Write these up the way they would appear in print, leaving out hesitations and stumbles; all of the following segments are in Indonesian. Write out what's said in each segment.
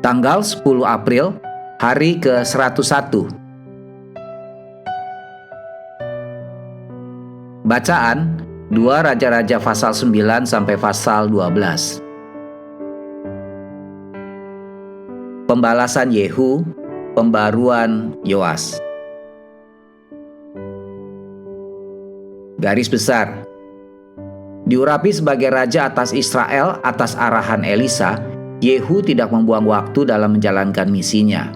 Tanggal 10 April, hari ke-101. Bacaan 2 Raja-Raja pasal 9 sampai pasal 12. Pembalasan Yehu, pembaruan Yoas. Garis besar. Diurapi sebagai raja atas Israel atas arahan Elisa, Yehu tidak membuang waktu dalam menjalankan misinya.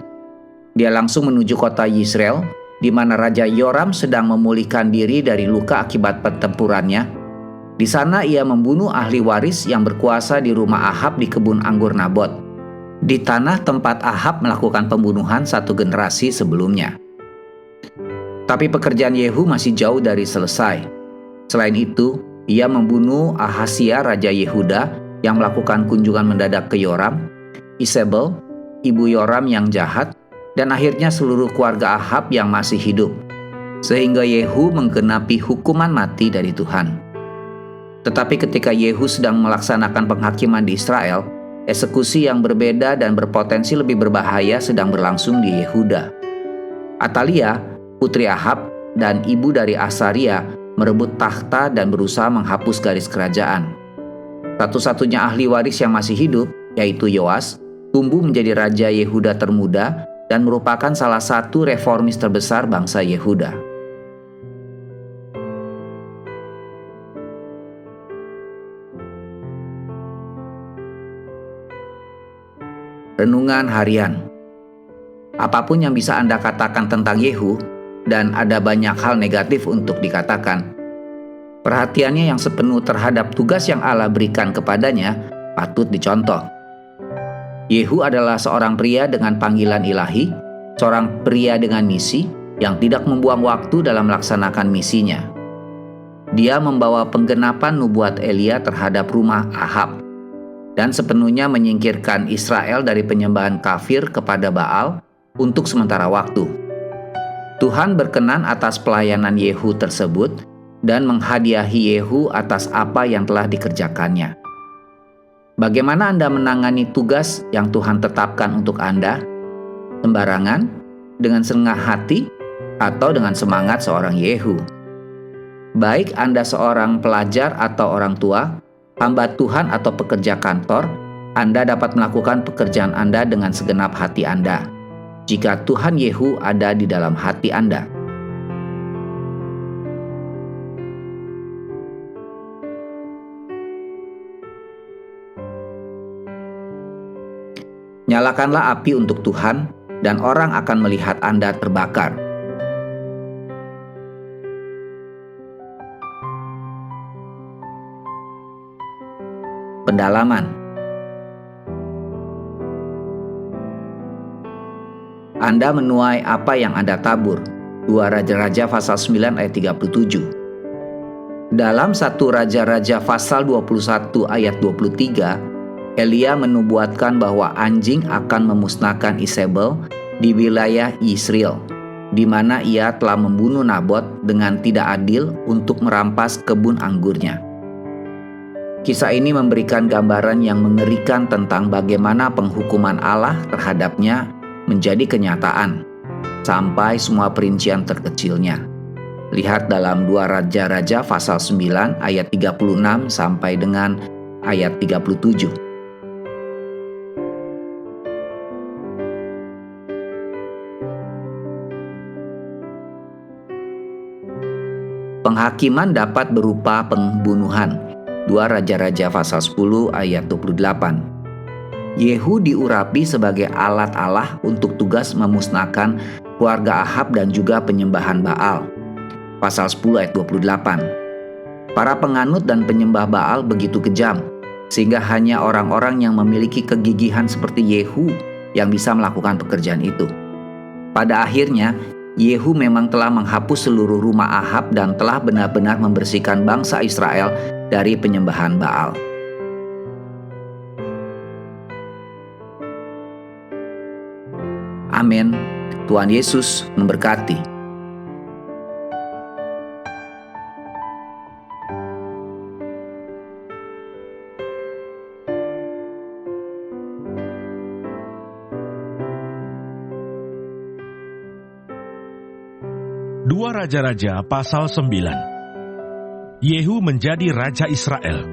Dia langsung menuju kota Yizreel, di mana Raja Yoram sedang memulihkan diri dari luka akibat pertempurannya. Di sana ia membunuh ahli waris yang berkuasa di rumah Ahab di kebun anggur Nabot, di tanah tempat Ahab melakukan pembunuhan satu generasi sebelumnya. Tapi pekerjaan Yehu masih jauh dari selesai. Selain itu, ia membunuh Ahazia Raja Yehuda yang melakukan kunjungan mendadak ke Yoram, Isabel, ibu Yoram yang jahat, dan akhirnya seluruh keluarga Ahab yang masih hidup, sehingga Yehu menggenapi hukuman mati dari Tuhan. Tetapi ketika Yehu sedang melaksanakan penghakiman di Israel, eksekusi yang berbeda dan berpotensi lebih berbahaya sedang berlangsung di Yehuda. Atalia, putri Ahab, dan ibu dari Asaria merebut takhta dan berusaha menghapus garis kerajaan. Satu-satunya ahli waris yang masih hidup, yaitu Yoas, tumbuh menjadi Raja Yehuda termuda dan merupakan salah satu reformis terbesar bangsa Yehuda. Renungan harian. Apapun yang bisa Anda katakan tentang Yehu, dan ada banyak hal negatif untuk dikatakan, perhatiannya yang sepenuh terhadap tugas yang Allah berikan kepadanya patut dicontoh. Yehu adalah seorang pria dengan panggilan ilahi, seorang pria dengan misi yang tidak membuang waktu dalam melaksanakan misinya. Dia membawa penggenapan nubuat Elia terhadap rumah Ahab, dan sepenuhnya menyingkirkan Israel dari penyembahan kafir kepada Baal untuk sementara waktu. Tuhan berkenan atas pelayanan Yehu tersebut dan menghadiahi Yehu atas apa yang telah dikerjakannya. Bagaimana Anda menangani tugas yang Tuhan tetapkan untuk Anda? Sembarangan, dengan setengah hati, atau dengan semangat seorang Yehu? Baik Anda seorang pelajar atau orang tua, hamba Tuhan atau pekerja kantor, Anda dapat melakukan pekerjaan Anda dengan segenap hati Anda, jika Tuhan Yehu ada di dalam hati Anda. Nyalakanlah api untuk Tuhan, dan orang akan melihat Anda terbakar. Pendalaman. Anda menuai apa yang Anda tabur. 2 Raja-Raja pasal 9 ayat 37. Dalam 1 Raja-Raja pasal 21 ayat 23, Elia menubuatkan bahwa anjing akan memusnahkan Isabel di wilayah Yizreel, di mana ia telah membunuh Nabot dengan tidak adil untuk merampas kebun anggurnya. Kisah ini memberikan gambaran yang mengerikan tentang bagaimana penghukuman Allah terhadapnya menjadi kenyataan, sampai semua perincian terkecilnya. Lihat dalam 2 Raja-Raja pasal 9 ayat 36 sampai dengan ayat 37. Penghakiman dapat berupa pembunuhan. 2 Raja-Raja pasal 10 ayat 28. Yehu diurapi sebagai alat Allah untuk tugas memusnahkan keluarga Ahab dan juga penyembahan Baal. Pasal 10 ayat 28. Para penganut dan penyembah Baal begitu kejam, sehingga hanya orang-orang yang memiliki kegigihan seperti Yehu yang bisa melakukan pekerjaan itu. Pada akhirnya, Yehu memang telah menghapus seluruh rumah Ahab dan telah benar-benar membersihkan bangsa Israel dari penyembahan Baal. Amin. Tuhan Yesus memberkati. 2 Raja-Raja pasal 9. Yehu menjadi raja Israel.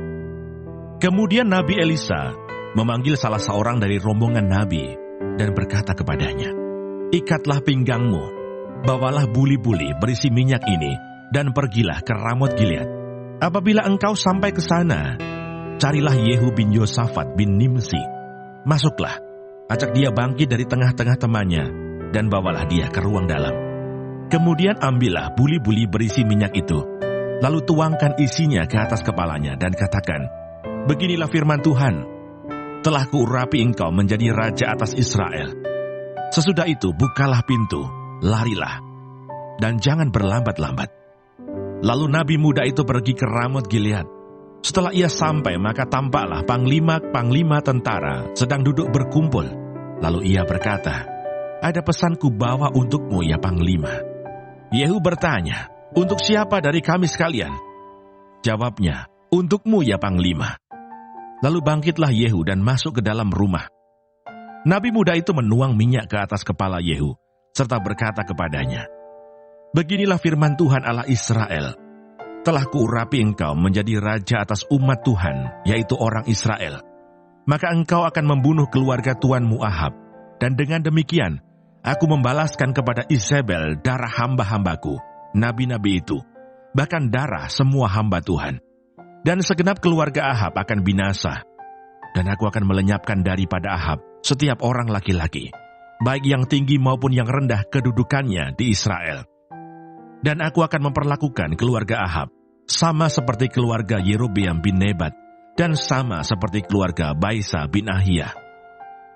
Kemudian Nabi Elisa memanggil salah seorang dari rombongan Nabi dan berkata kepadanya, "Ikatlah pinggangmu, bawalah buli-buli berisi minyak ini, dan pergilah ke Ramot Gilead. Apabila engkau sampai ke sana, carilah Yehu bin Yosafat bin Nimsi. Masuklah, ajak dia bangkit dari tengah-tengah temannya, dan bawalah dia ke ruang dalam. Kemudian ambillah buli-buli berisi minyak itu, lalu tuangkan isinya ke atas kepalanya dan katakan, beginilah firman Tuhan, telah kuurapi engkau menjadi raja atas Israel. Sesudah itu bukalah pintu, larilah, dan jangan berlambat-lambat." Lalu nabi muda itu pergi ke Ramot Gilead. Setelah ia sampai, maka tampaklah panglima tentara sedang duduk berkumpul. Lalu ia berkata, "Ada pesan kubawa untukmu, ya panglima." Yehu bertanya, "Untuk siapa dari kami sekalian?" Jawabnya, "Untukmu, ya panglima." Lalu bangkitlah Yehu dan masuk ke dalam rumah. Nabi muda itu menuang minyak ke atas kepala Yehu, serta berkata kepadanya, "Beginilah firman Tuhan Allah Israel, telah kuurapi engkau menjadi raja atas umat Tuhan, yaitu orang Israel. Maka engkau akan membunuh keluarga tuanmu Ahab, dan dengan demikian, aku membalaskan kepada Isabel darah hamba-hambaku, nabi-nabi itu, bahkan darah semua hamba Tuhan. Dan segenap keluarga Ahab akan binasa, dan aku akan melenyapkan daripada Ahab setiap orang laki-laki, baik yang tinggi maupun yang rendah kedudukannya di Israel. Dan aku akan memperlakukan keluarga Ahab sama seperti keluarga Yerobeam bin Nebat, dan sama seperti keluarga Baisa bin Ahia.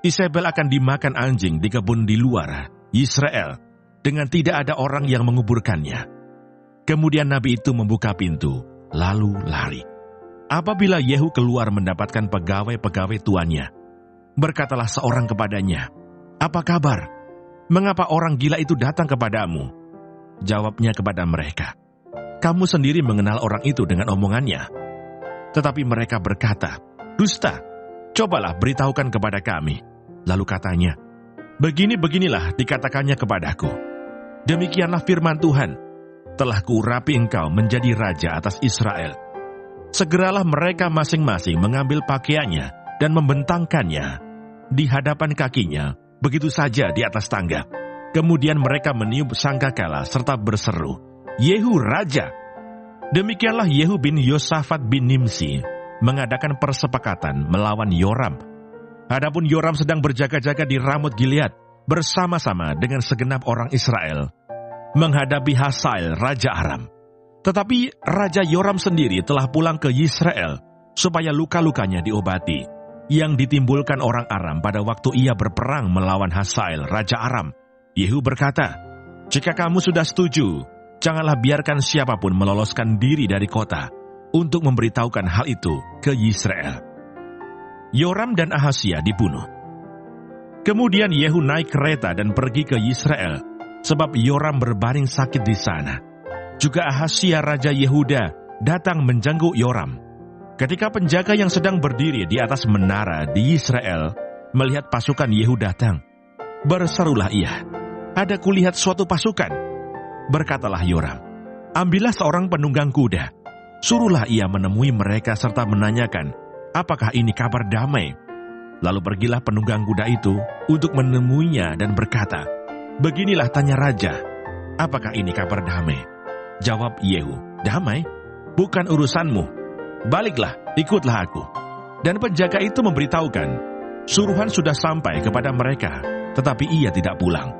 Isabel akan dimakan anjing di kebun di luar Israel, dengan tidak ada orang yang menguburkannya." Kemudian nabi itu membuka pintu, lalu lari. Apabila Yehu keluar mendapatkan pegawai-pegawai tuannya, berkatalah seorang kepadanya, "Apa kabar? Mengapa orang gila itu datang kepadamu?" Jawabnya kepada mereka, "Kamu sendiri mengenal orang itu dengan omongannya." Tetapi mereka berkata, "Dusta, cobalah beritahukan kepada kami." Lalu katanya, "Beginilah dikatakannya kepadaku. Demikianlah firman Tuhan, telah kuurapi engkau menjadi raja atas Israel." Segeralah mereka masing-masing mengambil pakaiannya dan membentangkannya di hadapan kakinya, begitu saja di atas tangga. Kemudian mereka meniup sangkakala serta berseru, "Yehu raja!" Demikianlah Yehu bin Yosafat bin Nimsi mengadakan persepakatan melawan Yoram. Adapun Yoram sedang berjaga-jaga di Ramot Gilead bersama-sama dengan segenap orang Israel menghadapi Hazael raja Aram. Tetapi Raja Yoram sendiri telah pulang ke Israel supaya luka-lukanya diobati yang ditimbulkan orang Aram pada waktu ia berperang melawan Hazael raja Aram. Yehu berkata, "Jika kamu sudah setuju, janganlah biarkan siapapun meloloskan diri dari kota untuk memberitahukan hal itu ke Israel." Yoram dan Ahazia dibunuh. Kemudian Yehu naik kereta dan pergi ke Israel, sebab Yoram berbaring sakit di sana. Juga Ahazia raja Yehuda datang menjenguk Yoram. Ketika penjaga yang sedang berdiri di atas menara di Israel melihat pasukan Yehu datang, berserulah ia, "Ada kulihat suatu pasukan." Berkatalah Yoram, "Ambillah seorang penunggang kuda, suruhlah ia menemui mereka serta menanyakan, apakah ini kabar damai?" Lalu pergilah penunggang kuda itu untuk menemuinya dan berkata, "Beginilah tanya raja, apakah ini kabar damai?" Jawab Yehu, "Damai? Bukan urusanmu. Baliklah, ikutlah aku." Dan penjaga itu memberitahukan, suruhan sudah sampai kepada mereka, tetapi ia tidak pulang.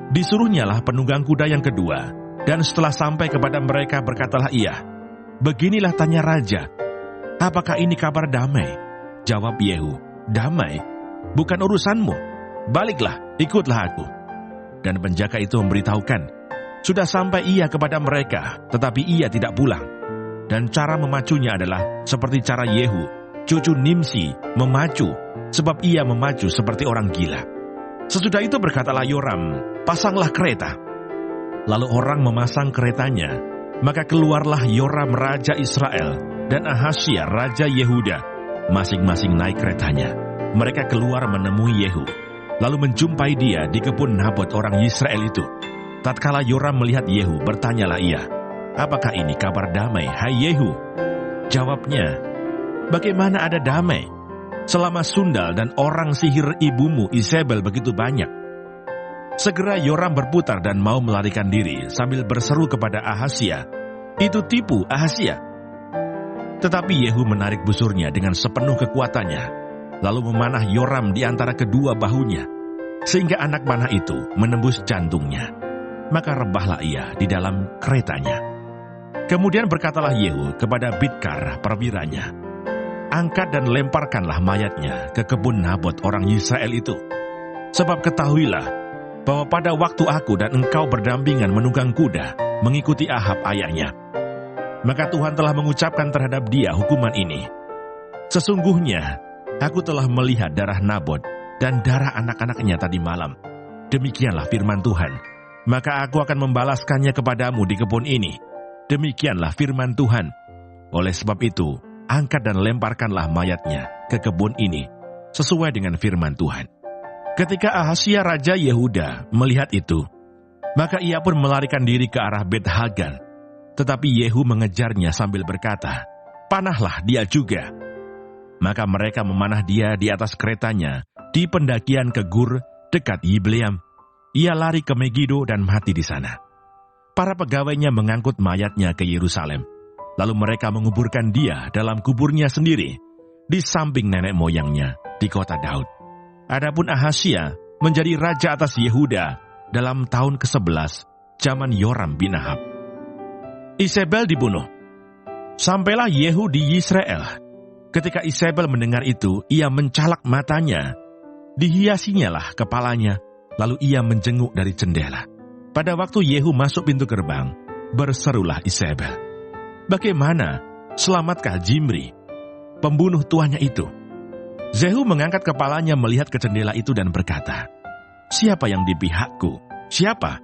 Disuruhnyalah penunggang kuda yang kedua, dan setelah sampai kepada mereka berkatalah ia, "Beginilah tanya raja, apakah ini kabar damai?" Jawab Yehu, "Damai? Bukan urusanmu. Baliklah, ikutlah aku." Dan penjaga itu memberitahukan, sudah sampai ia kepada mereka, tetapi ia tidak pulang. Dan cara memacunya adalah seperti cara Yehu, cucu Nimsi, memacu, sebab ia memacu seperti orang gila. Sesudah itu berkatalah Yoram, "Pasanglah kereta." Lalu orang memasang keretanya, maka keluarlah Yoram raja Israel dan Ahazia raja Yehuda, masing-masing naik keretanya. Mereka keluar menemui Yehu, lalu menjumpai dia di kebun Nabot orang Israel itu. Tatkala Yoram melihat Yehu, bertanyalah ia, "Apakah ini kabar damai, hai Yehu?" Jawabnya, "Bagaimana ada damai, selama sundal dan orang sihir ibumu Isabel begitu banyak?" Segera Yoram berputar dan mau melarikan diri sambil berseru kepada Ahazia, "Itu tipu, Ahazia." Tetapi Yehu menarik busurnya dengan sepenuh kekuatannya, lalu memanah Yoram di antara kedua bahunya, sehingga anak panah itu menembus jantungnya. Maka rebahlah ia di dalam keretanya. Kemudian berkatalah Yehu kepada Bidkar perwiranya, "Angkat dan lemparkanlah mayatnya ke kebun Nabot orang Yisrael itu. Sebab ketahuilah bahwa pada waktu aku dan engkau berdampingan menunggang kuda mengikuti Ahab ayahnya, maka Tuhan telah mengucapkan terhadap dia hukuman ini. Sesungguhnya aku telah melihat darah Nabot dan darah anak-anaknya tadi malam. Demikianlah firman Tuhan. Maka aku akan membalaskannya kepadamu di kebun ini. Demikianlah firman Tuhan. Oleh sebab itu, angkat dan lemparkanlah mayatnya ke kebun ini, sesuai dengan firman Tuhan." Ketika Ahazia Raja Yehuda melihat itu, maka ia pun melarikan diri ke arah Bet Hagan. Tetapi Yehu mengejarnya sambil berkata, "Panahlah dia juga." Maka mereka memanah dia di atas keretanya di pendakian ke Gur dekat Yibleam. Ia lari ke Megido dan mati di sana. Para pegawainya mengangkut mayatnya ke Yerusalem. Lalu mereka menguburkan dia dalam kuburnya sendiri, di samping nenek moyangnya di kota Daud. Adapun Ahazia menjadi raja atas Yehuda dalam tahun ke-11, zaman Yoram bin Ahab. Isabel dibunuh. Sampailah Yehu di Yisrael. Ketika Isabel mendengar itu, ia mencalak matanya. Dihiasinyalah kepalanya. Lalu ia menjenguk dari jendela. Pada waktu Yehu masuk pintu gerbang, berserulah Isabel, "Bagaimana? Selamatkah Zimri, pembunuh tuannya itu?" Yehu mengangkat kepalanya melihat ke jendela itu dan berkata, "Siapa yang di pihakku? Siapa?"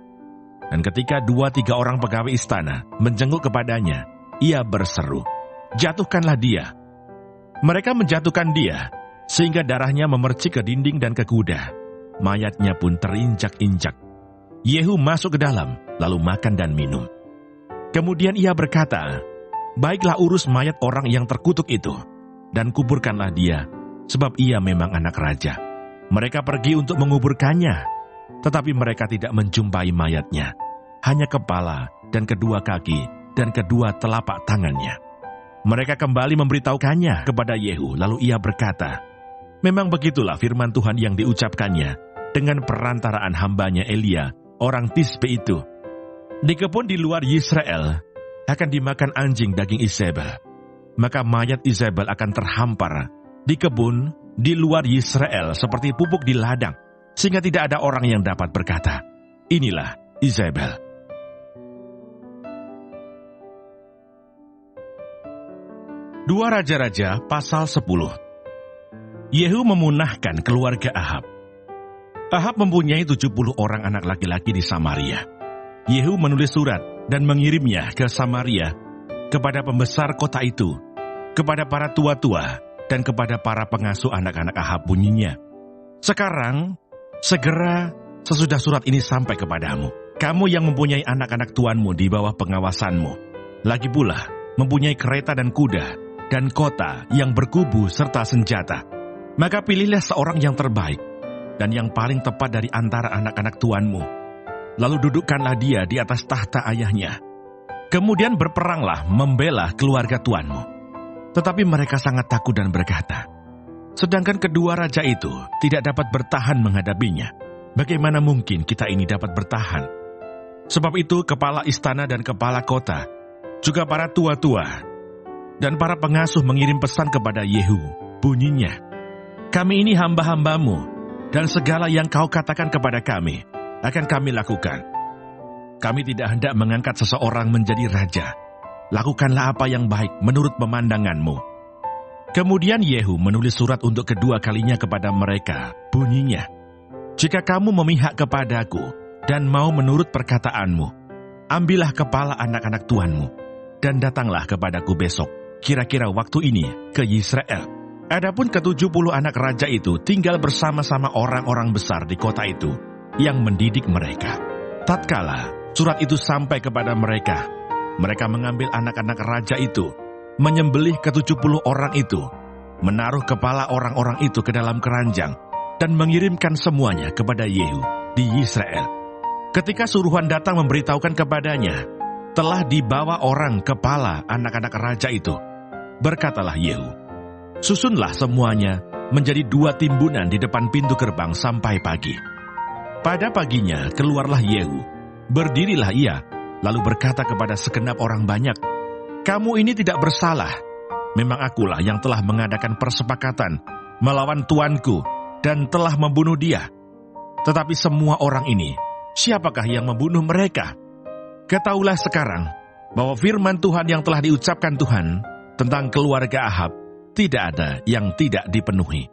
Dan ketika 2-3 orang pegawai istana menjenguk kepadanya, ia berseru, "Jatuhkanlah dia." Mereka menjatuhkan dia, sehingga darahnya memercik ke dinding dan ke kuda. Mayatnya pun terinjak-injak. Yehu masuk ke dalam, lalu makan dan minum. Kemudian ia berkata, "Baiklah urus mayat orang yang terkutuk itu, dan kuburkanlah dia, sebab ia memang anak raja." Mereka pergi untuk menguburkannya, tetapi mereka tidak menjumpai mayatnya, hanya kepala dan kedua kaki dan kedua telapak tangannya. Mereka kembali memberitahukannya kepada Yehu, lalu ia berkata, "Memang begitulah firman Tuhan yang diucapkannya dengan perantaraan hambanya Elia, orang Tisbe itu. Di kebun di luar Yisrael akan dimakan anjing daging Isabel. Maka mayat Isabel akan terhampar di kebun di luar Yisrael seperti pupuk di ladang, sehingga tidak ada orang yang dapat berkata, 'Inilah Isabel.'" Dua Raja-Raja pasal 10. Yehu memunahkan keluarga Ahab. Ahab mempunyai 70 orang anak laki-laki di Samaria. Yehu menulis surat dan mengirimnya ke Samaria, kepada pembesar kota itu, kepada para tua-tua, dan kepada para pengasuh anak-anak Ahab bunyinya, "Sekarang, segera sesudah surat ini sampai kepadamu, kamu yang mempunyai anak-anak tuanmu di bawah pengawasanmu, lagi pula mempunyai kereta dan kuda, dan kota yang berkubu serta senjata, maka pilihlah seorang yang terbaik dan yang paling tepat dari antara anak-anak tuanmu. Lalu dudukkanlah dia di atas tahta ayahnya. Kemudian berperanglah membela keluarga tuanmu." Tetapi mereka sangat takut dan berkata, "Sedangkan kedua raja itu tidak dapat bertahan menghadapinya, bagaimana mungkin kita ini dapat bertahan?" Sebab itu kepala istana dan kepala kota, juga para tua-tua dan para pengasuh mengirim pesan kepada Yehu, bunyinya, "Kami ini hamba-hambamu, dan segala yang kau katakan kepada kami, akan kami lakukan. Kami tidak hendak mengangkat seseorang menjadi raja. Lakukanlah apa yang baik menurut pemandanganmu." Kemudian Yehu menulis surat untuk kedua kalinya kepada mereka, bunyinya, "Jika kamu memihak kepadaku dan mau menurut perkataanmu, ambillah kepala anak-anak tuanmu, dan datanglah kepadaku besok, kira-kira waktu ini, ke Yisrael. Adapun ke-70 anak raja itu tinggal bersama-sama orang-orang besar di kota itu, yang mendidik mereka. Tatkala surat itu sampai kepada mereka, mereka mengambil anak-anak raja itu, menyembelih ke-70 orang itu, menaruh kepala orang-orang itu ke dalam keranjang, dan mengirimkan semuanya kepada Yehu di Yisrael. Ketika suruhan datang memberitahukan kepadanya, telah dibawa orang kepala anak-anak raja itu, berkatalah Yehu, susunlah semuanya menjadi 2 timbunan di depan pintu gerbang sampai pagi. Pada paginya keluarlah Yehu, berdirilah ia, lalu berkata kepada segenap orang banyak, kamu ini tidak bersalah. Memang akulah yang telah mengadakan persepakatan melawan tuanku dan telah membunuh dia. Tetapi semua orang ini, siapakah yang membunuh mereka? Ketahuilah sekarang bahwa firman Tuhan yang telah diucapkan Tuhan tentang keluarga Ahab tidak ada yang tidak dipenuhi.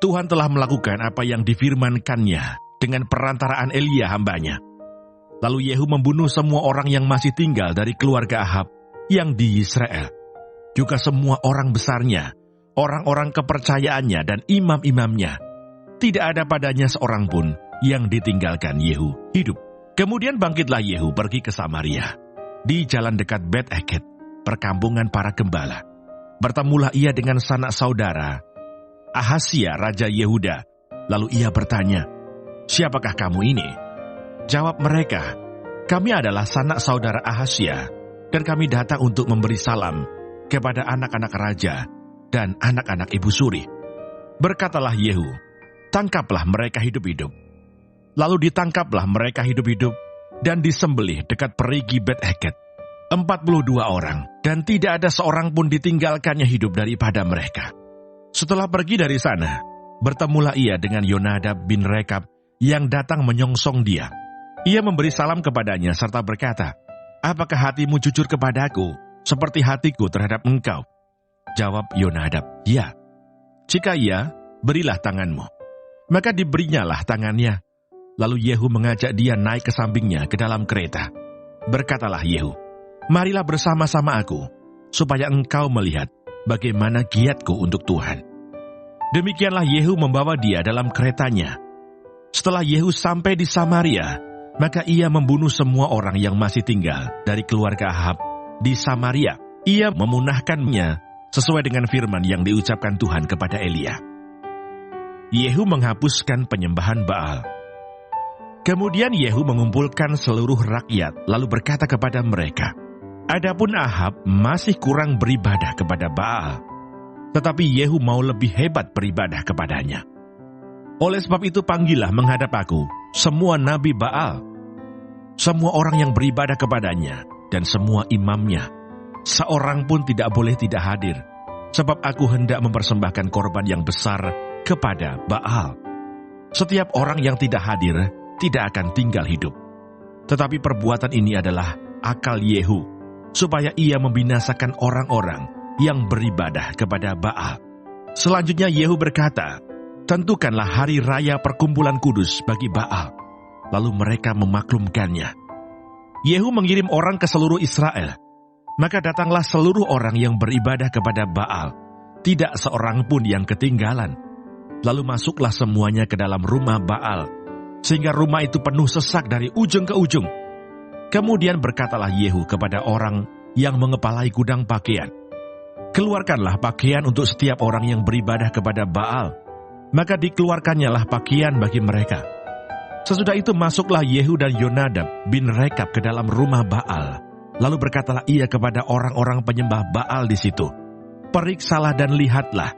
Tuhan telah melakukan apa yang difirmankannya dengan perantaraan Elia hambanya. Lalu Yehu membunuh semua orang yang masih tinggal dari keluarga Ahab yang di Yisrael. Juga semua orang besarnya, orang-orang kepercayaannya dan imam-imamnya. Tidak ada padanya seorang pun yang ditinggalkan Yehu hidup. Kemudian bangkitlah Yehu pergi ke Samaria, di jalan dekat Bet-Eket, perkampungan para gembala. Bertemulah ia dengan sanak saudara Ahazia Raja Yehuda. Lalu ia bertanya, siapakah kamu ini? Jawab mereka, kami adalah sanak saudara Ahazia, dan kami datang untuk memberi salam kepada anak-anak raja dan anak-anak ibu suri. Berkatalah Yehu, tangkaplah mereka hidup-hidup. Lalu ditangkaplah mereka hidup-hidup dan disembelih dekat perigi Bet-Eket, 42 orang, dan tidak ada seorang pun ditinggalkannya hidup daripada mereka. Setelah pergi dari sana, bertemulah ia dengan Yonadab bin Rekab yang datang menyongsong dia. Ia memberi salam kepadanya serta berkata, apakah hatimu jujur kepadaku seperti hatiku terhadap engkau? Jawab Yonadab, ya. Jika iya, berilah tanganmu. Maka diberinyalah tangannya. Lalu Yehu mengajak dia naik ke sampingnya ke dalam kereta. Berkatalah Yehu, marilah bersama-sama aku, supaya engkau melihat bagaimana giatku untuk Tuhan. Demikianlah Yehu membawa dia dalam keretanya. Setelah Yehu sampai di Samaria, maka ia membunuh semua orang yang masih tinggal dari keluarga Ahab di Samaria. Ia memunahkannya sesuai dengan firman yang diucapkan Tuhan kepada Elia. Yehu menghapuskan penyembahan Baal. Kemudian Yehu mengumpulkan seluruh rakyat, lalu berkata kepada mereka, adapun Ahab masih kurang beribadah kepada Baal, tetapi Yehu mau lebih hebat beribadah kepadanya. Oleh sebab itu panggillah menghadap aku semua nabi Baal, semua orang yang beribadah kepadanya, dan semua imamnya. Seorang pun tidak boleh tidak hadir, sebab aku hendak mempersembahkan korban yang besar kepada Baal. Setiap orang yang tidak hadir tidak akan tinggal hidup. Tetapi perbuatan ini adalah akal Yehu, supaya ia membinasakan orang-orang yang beribadah kepada Baal. Selanjutnya Yehu berkata, tentukanlah hari raya perkumpulan kudus bagi Baal. Lalu mereka memaklumkannya. Yehu mengirim orang ke seluruh Israel. Maka datanglah seluruh orang yang beribadah kepada Baal, tidak seorang pun yang ketinggalan. Lalu masuklah semuanya ke dalam rumah Baal, sehingga rumah itu penuh sesak dari ujung ke ujung. Kemudian berkatalah Yehu kepada orang yang mengepalai gudang pakaian, keluarkanlah pakaian untuk setiap orang yang beribadah kepada Baal. Maka dikeluarkannyalah pakaian bagi mereka. Sesudah itu masuklah Yehu dan Yonadab bin Rekab ke dalam rumah Baal. Lalu berkatalah ia kepada orang-orang penyembah Baal di situ, periksalah dan lihatlah,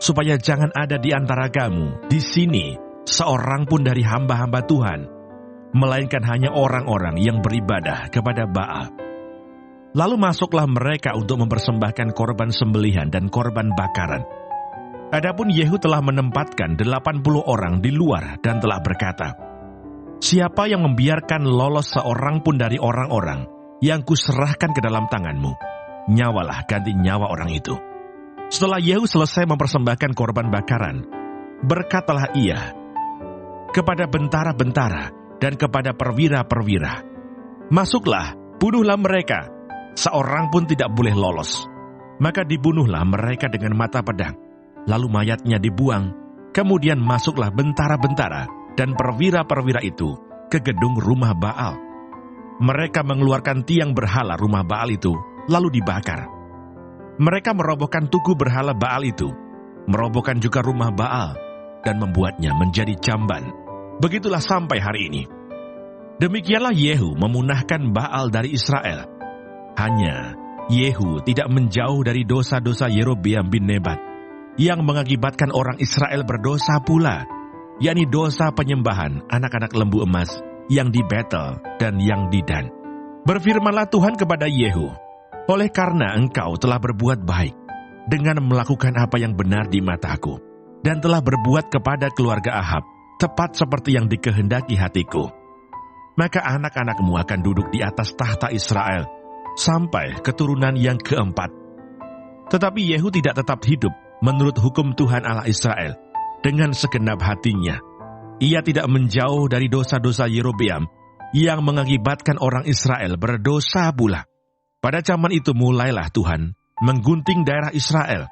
supaya jangan ada di antara kamu di sini seorang pun dari hamba-hamba Tuhan, melainkan hanya orang-orang yang beribadah kepada Baal. Lalu masuklah mereka untuk mempersembahkan korban sembelihan dan korban bakaran. Adapun Yehu telah menempatkan 80 orang di luar dan telah berkata, siapa yang membiarkan lolos seorang pun dari orang-orang yang kuserahkan ke dalam tanganmu, nyawalah ganti nyawa orang itu. Setelah Yehu selesai mempersembahkan korban bakaran, berkatalah ia kepada bentara-bentara dan kepada perwira-perwira, masuklah, bunuhlah mereka, seorang pun tidak boleh lolos. Maka dibunuhlah mereka dengan mata pedang, lalu mayatnya dibuang. Kemudian masuklah bentara-bentara dan perwira-perwira itu ke ke gedung rumah Baal. Mereka mengeluarkan tiang berhala rumah Baal itu, lalu dibakar. Mereka merobohkan tugu berhala Baal itu, merobohkan juga rumah Baal, dan membuatnya menjadi jamban. Begitulah sampai hari ini. Demikianlah Yehu memunahkan Baal dari Israel. Hanya Yehu tidak menjauh dari dosa-dosa Yerobeam bin Nebat, yang mengakibatkan orang Israel berdosa pula, yakni dosa penyembahan anak-anak lembu emas yang di Betel dan yang di Dan. Berfirmanlah Tuhan kepada Yehu, oleh karena engkau telah berbuat baik dengan melakukan apa yang benar di mataku, dan telah berbuat kepada keluarga Ahab tepat seperti yang dikehendaki hatiku, maka anak-anakmu akan duduk di atas tahta Israel sampai keturunan yang keempat. Tetapi Yehu tidak tetap hidup menurut hukum Tuhan Allah Israel dengan segenap hatinya. Ia tidak menjauh dari dosa-dosa Yerobeam yang mengakibatkan orang Israel berdosa pula. Pada zaman itu mulailah Tuhan menggunting daerah Israel,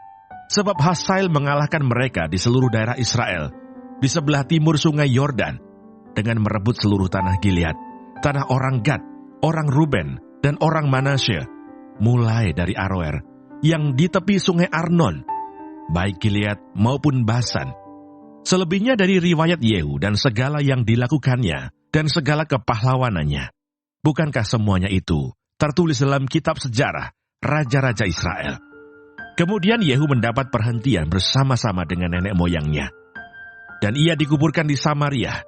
sebab Hazael mengalahkan mereka di seluruh daerah Israel, di sebelah timur sungai Yordan, dengan merebut seluruh tanah Gilead, tanah orang Gad, orang Ruben, dan orang Manasye, mulai dari Aroer, yang di tepi sungai Arnon, baik Gilead maupun Basan. Selebihnya dari riwayat Yehu dan segala yang dilakukannya, dan segala kepahlawanannya, bukankah semuanya itu tertulis dalam kitab sejarah Raja-Raja Israel? Kemudian Yehu mendapat perhentian bersama-sama dengan nenek moyangnya, dan ia dikuburkan di Samaria.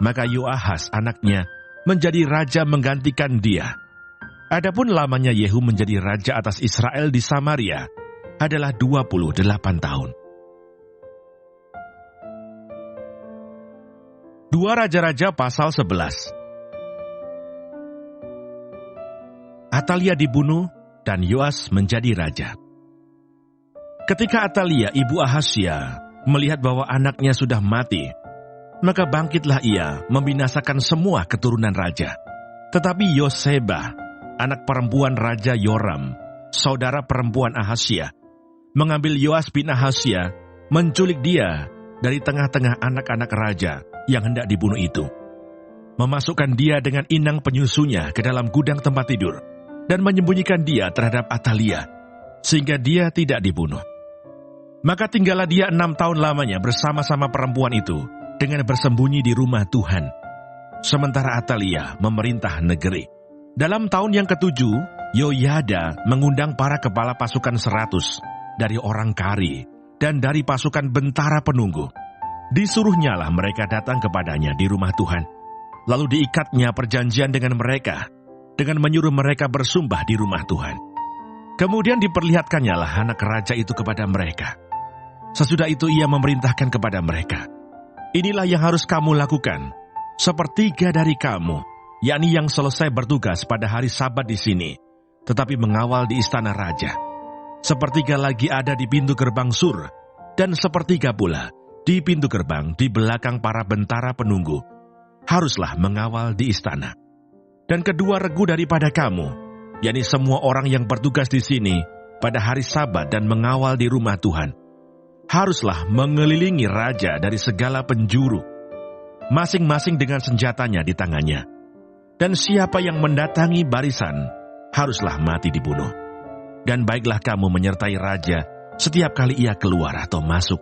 Maka Yoahas anaknya menjadi raja menggantikan dia. Adapun lamanya Yehu menjadi raja atas Israel di Samaria adalah 28 tahun. 2 Raja-Raja pasal 11. Atalia dibunuh dan Yoas menjadi raja. Ketika Atalia ibu Ahasya melihat bahwa anaknya sudah mati, maka bangkitlah ia membinasakan semua keturunan raja. Tetapi Yosebah, anak perempuan Raja Yoram, saudara perempuan Ahasya, mengambil Yoas bin Ahasya, menculik dia dari tengah-tengah anak-anak raja yang hendak dibunuh itu, memasukkan dia dengan inang penyusunya ke dalam gudang tempat tidur, dan menyembunyikan dia terhadap Atalia, sehingga dia tidak dibunuh. Maka tinggallah dia 6 tahun lamanya bersama-sama perempuan itu, dengan bersembunyi di rumah Tuhan, sementara Atalia memerintah negeri. Dalam tahun yang ke-7, Yoyada mengundang para kepala pasukan 100 dari orang Kari dan dari pasukan bentara penunggu. Disuruhnyalah mereka datang kepadanya di rumah Tuhan. Lalu diikatnya perjanjian dengan mereka, dengan menyuruh mereka bersumpah di rumah Tuhan. Kemudian diperlihatkannyalah anak raja itu kepada mereka. Sesudah itu ia memerintahkan kepada mereka, inilah yang harus kamu lakukan. Sepertiga dari kamu, yakni yang selesai bertugas pada hari Sabat di sini, tetapi mengawal di istana raja. Sepertiga lagi ada di pintu gerbang Sur, dan sepertiga pula di pintu gerbang di belakang para bentara penunggu, haruslah mengawal di istana. Dan kedua regu daripada kamu, yakni semua orang yang bertugas di sini pada hari Sabat dan mengawal di rumah Tuhan, haruslah mengelilingi raja dari segala penjuru, masing-masing dengan senjatanya di tangannya. Dan siapa yang mendatangi barisan, haruslah mati dibunuh. Dan baiklah kamu menyertai raja setiap kali ia keluar atau masuk.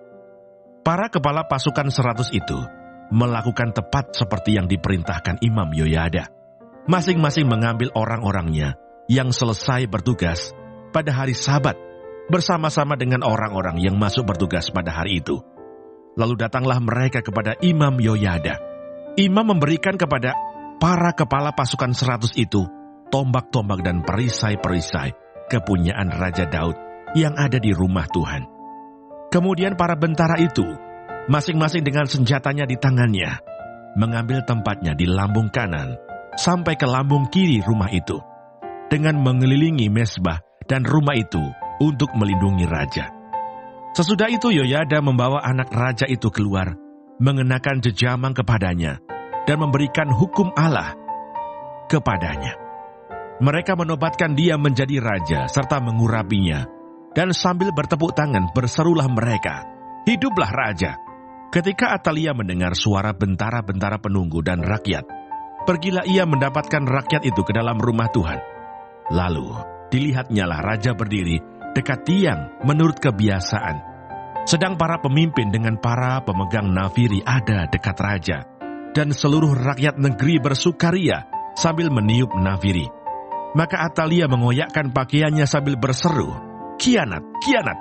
Para kepala pasukan 100 itu melakukan tepat seperti yang diperintahkan Imam Yoyada. Masing-masing mengambil orang-orangnya yang selesai bertugas pada hari Sabat, bersama-sama dengan orang-orang yang masuk bertugas pada hari itu. Lalu datanglah mereka kepada Imam Yoyada. Imam memberikan kepada para kepala pasukan 100 itu tombak-tombak dan perisai-perisai kepunyaan Raja Daud yang ada di rumah Tuhan. Kemudian para bentara itu, masing-masing dengan senjatanya di tangannya, mengambil tempatnya di lambung kanan sampai ke lambung kiri rumah itu, dengan mengelilingi mezbah dan rumah itu untuk melindungi raja. Sesudah itu Yoyada membawa anak raja itu keluar, mengenakan jejamang kepadanya, dan memberikan hukum Allah kepadanya. Mereka menobatkan dia menjadi raja serta mengurapinya, dan sambil bertepuk tangan berserulah mereka, "Hiduplah raja!" Ketika Atalia mendengar suara bentara-bentara penunggu dan rakyat, Pergilah ia mendapatkan rakyat itu ke dalam rumah Tuhan. Lalu dilihatnyalah raja berdiri dekat tiang menurut kebiasaan. Sedang para pemimpin dengan para pemegang nafiri ada dekat raja. Dan seluruh rakyat negeri bersukaria sambil meniup nafiri. Maka Atalia mengoyakkan pakaiannya sambil berseru, "Kianat, kianat!"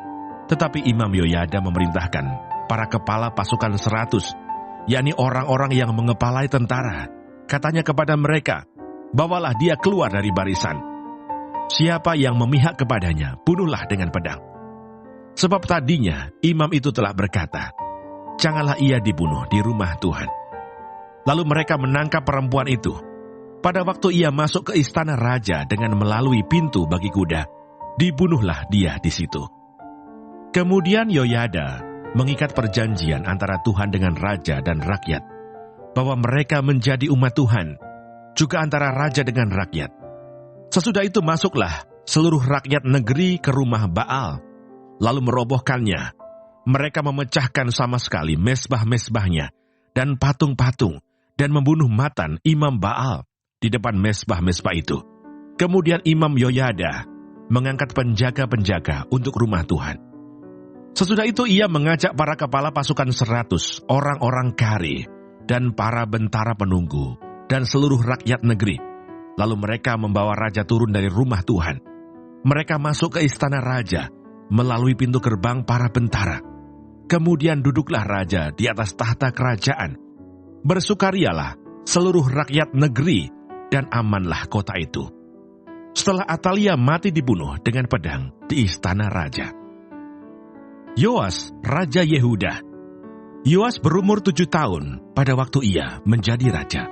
Tetapi Imam Yoyada memerintahkan para kepala pasukan 100, yakni orang-orang yang mengepalai tentara. Katanya kepada mereka, "Bawalah dia keluar dari barisan. Siapa yang memihak kepadanya, bunuhlah dengan pedang." Sebab tadinya imam itu telah berkata, "Janganlah ia dibunuh di rumah Tuhan." Lalu mereka menangkap perempuan itu. Pada waktu ia masuk ke istana raja dengan melalui pintu bagi kuda, dibunuhlah dia di situ. Kemudian Yoyada mengikat perjanjian antara Tuhan dengan raja dan rakyat, bahwa mereka menjadi umat Tuhan, juga antara raja dengan rakyat. Sesudah itu masuklah seluruh rakyat negeri ke rumah Baal, lalu merobohkannya. Mereka memecahkan sama sekali mezbah-mezbahnya dan patung-patung, dan membunuh Matan imam Baal di depan mezbah-mezbah itu. Kemudian Imam Yoyada mengangkat penjaga-penjaga untuk rumah Tuhan. Sesudah itu ia mengajak para kepala pasukan 100, orang-orang kari, dan para bentara penunggu, dan seluruh rakyat negeri. Lalu mereka membawa raja turun dari rumah Tuhan. Mereka masuk ke istana raja melalui pintu gerbang para bentara. Kemudian duduklah raja di atas tahta kerajaan. Bersukarialah seluruh rakyat negeri, dan amanlah kota itu. Setelah Atalia mati dibunuh dengan pedang di istana raja. Yoas, Raja Yehuda. Yoas berumur 7 tahun pada waktu ia menjadi raja.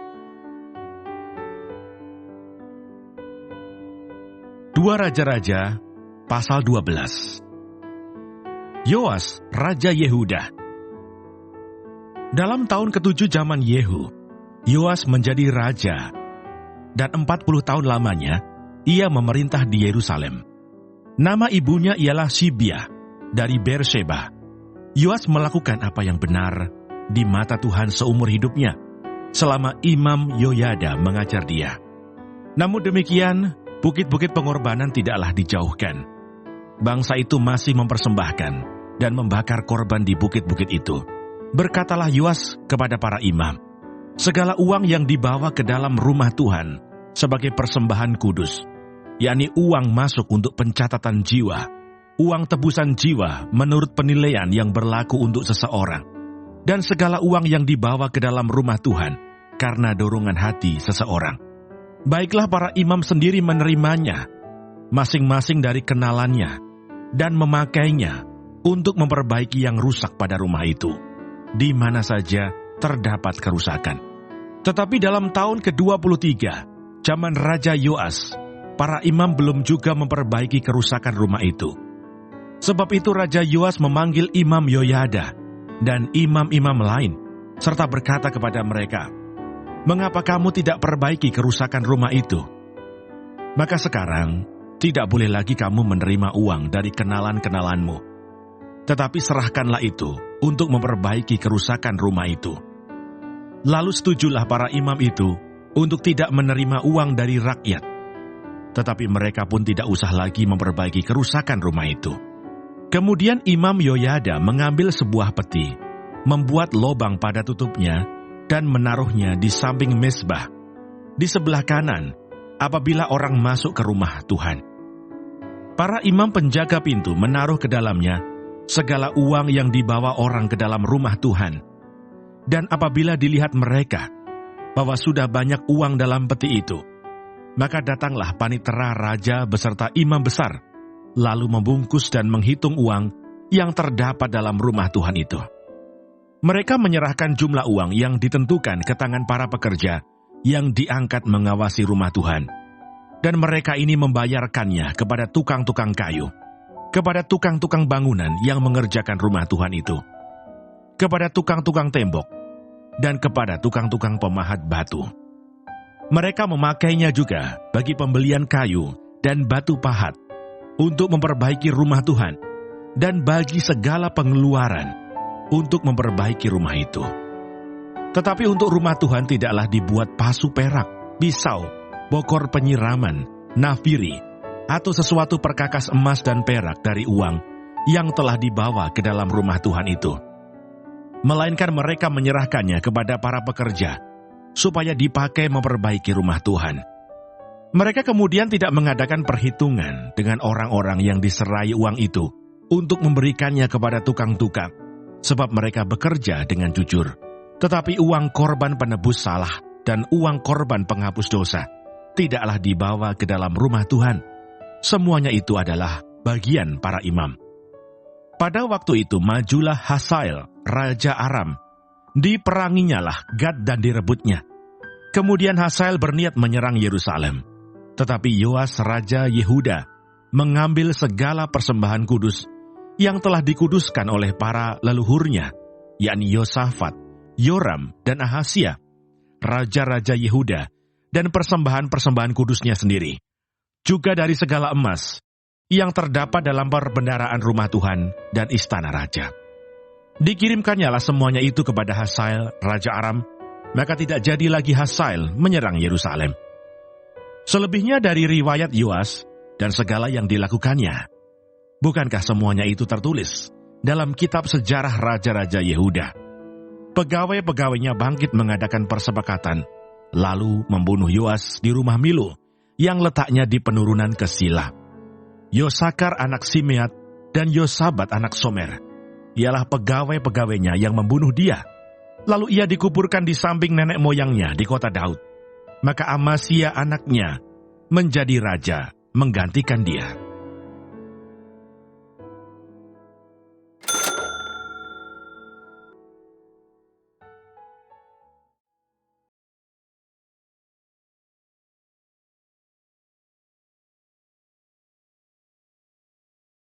2 Raja-Raja, pasal 12. Yoas, Raja Yehuda. Dalam tahun ke-7 zaman Yehu, Yoas menjadi raja, dan 40 tahun lamanya ia memerintah di Yerusalem. Nama ibunya ialah Sibiah dari Beersheba. Yoas melakukan apa yang benar di mata Tuhan seumur hidupnya, selama Imam Yoyada mengajar dia. Namun demikian, bukit-bukit pengorbanan tidaklah dijauhkan. Bangsa itu masih mempersembahkan dan membakar korban di bukit-bukit itu. Berkatalah Yoas kepada para imam, "Segala uang yang dibawa ke dalam rumah Tuhan sebagai persembahan kudus, yakni uang masuk untuk pencatatan jiwa, uang tebusan jiwa menurut penilaian yang berlaku untuk seseorang, dan segala uang yang dibawa ke dalam rumah Tuhan karena dorongan hati seseorang. Baiklah para imam sendiri menerimanya, masing-masing dari kenalannya, dan memakainya untuk memperbaiki yang rusak pada rumah itu, di mana saja terdapat kerusakan." Tetapi dalam tahun ke-23, zaman Raja Yoas, para imam belum juga memperbaiki kerusakan rumah itu. Sebab itu Raja Yoas memanggil Imam Yoyada dan imam-imam lain, serta berkata kepada mereka, "Mengapa kamu tidak perbaiki kerusakan rumah itu? Maka sekarang tidak boleh lagi kamu menerima uang dari kenalan-kenalanmu, tetapi serahkanlah itu untuk memperbaiki kerusakan rumah itu." Lalu setujulah para imam itu untuk tidak menerima uang dari rakyat, tetapi mereka pun tidak usah lagi memperbaiki kerusakan rumah itu. Kemudian Imam Yoyada mengambil sebuah peti, membuat lobang pada tutupnya, dan menaruhnya di samping mezbah, di sebelah kanan, apabila orang masuk ke rumah Tuhan. Para imam penjaga pintu menaruh ke dalamnya segala uang yang dibawa orang ke dalam rumah Tuhan. Dan apabila dilihat mereka bahwa sudah banyak uang dalam peti itu, maka datanglah panitera raja beserta imam besar, lalu membungkus dan menghitung uang yang terdapat dalam rumah Tuhan itu. Mereka menyerahkan jumlah uang yang ditentukan ke tangan para pekerja yang diangkat mengawasi rumah Tuhan. Dan mereka ini membayarkannya kepada tukang-tukang kayu, kepada tukang-tukang bangunan yang mengerjakan rumah Tuhan itu, kepada tukang-tukang tembok, dan kepada tukang-tukang pemahat batu. Mereka memakainya juga bagi pembelian kayu dan batu pahat untuk memperbaiki rumah Tuhan, dan bagi segala pengeluaran untuk memperbaiki rumah itu. Tetapi untuk rumah Tuhan tidaklah dibuat pasu perak, pisau, bokor penyiraman, nafiri, atau sesuatu perkakas emas dan perak dari uang yang telah dibawa ke dalam rumah Tuhan itu. Melainkan mereka menyerahkannya kepada para pekerja, supaya dipakai memperbaiki rumah Tuhan. Mereka kemudian tidak mengadakan perhitungan dengan orang-orang yang diserai uang itu untuk memberikannya kepada tukang-tukang, sebab mereka bekerja dengan jujur. Tetapi uang korban penebus salah dan uang korban penghapus dosa tidaklah dibawa ke dalam rumah Tuhan. Semuanya itu adalah bagian para imam. Pada waktu itu majulah Hazael, raja Aram. Diperanginya lah Gad dan direbutnya. Kemudian Hazael berniat menyerang Yerusalem. Tetapi Yoas raja Yehuda mengambil segala persembahan kudus yang telah dikuduskan oleh para leluhurnya, yakni Yosafat, Yoram, dan Ahasia, raja-raja Yehuda, dan persembahan-persembahan kudusnya sendiri, juga dari segala emas yang terdapat dalam perbendaharaan rumah Tuhan dan istana raja. Dikirimkannyalah semuanya itu kepada Hazael, raja Aram, maka tidak jadi lagi Hazael menyerang Yerusalem. Selebihnya dari riwayat Yoas dan segala yang dilakukannya, bukankah semuanya itu tertulis dalam kitab sejarah raja-raja Yehuda? Pegawai-pegawainya bangkit mengadakan persepakatan, lalu membunuh Yoas di rumah Milo yang letaknya di penurunan ke Sila. Yosakar anak Simeat dan Yosabat anak Somer ialah pegawai-pegawainya yang membunuh dia. Lalu ia dikuburkan di samping nenek moyangnya di kota Daud. Maka Amasya anaknya menjadi raja menggantikan dia.